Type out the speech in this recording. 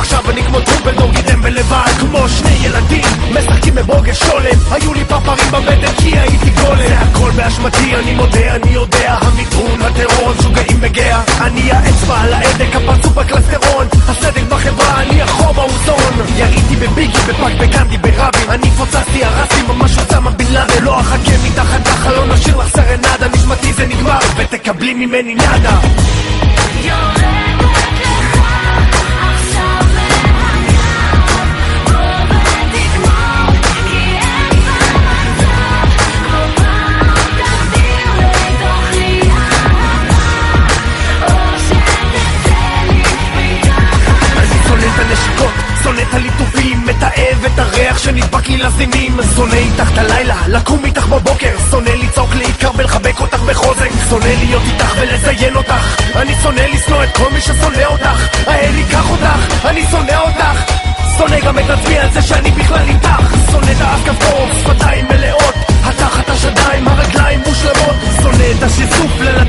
עכשיו אני כמו טרומפלדור גידם בלבד כמו שני ילדים משחקים בברוגז שולם היו לי פרפרים בבטן כי הייתי גולם זה הכל באשמתי אני מודה אני יודע המדרון הטרור משוגעים בגאה אני האצבע על ההדק הפרצוף בקלסטרון הסדק בחברה אני החור באוזון יריתי בביגי בפאק בקנדי ברבים אני פוצצתי הרסתי ממש עוצמה בן לאדן לא אחכה מתחת לחלון נשאיר לך סרנדה נשמתי זה נגמר ותקבלי ממני נדה שונא את הליטופים, מתאהב את הריח שנדבק לי לזימים שונא איתך את הלילה, לקום איתך בבוקר שונא לצעוק להתקר ולחבק אותך בחוזק שונא להיות איתך ולזיין אותך אני שונא לשנוא את כל מי ששונא אותך האל ייקח אותך, אני שונא אותך שונא גם את עצמי על זה שאני בכלל איתך שונא את האף כפתור, שפתיים מלאות התחת השדיים, הרגליים מושלמות שונא את השיסוף ללד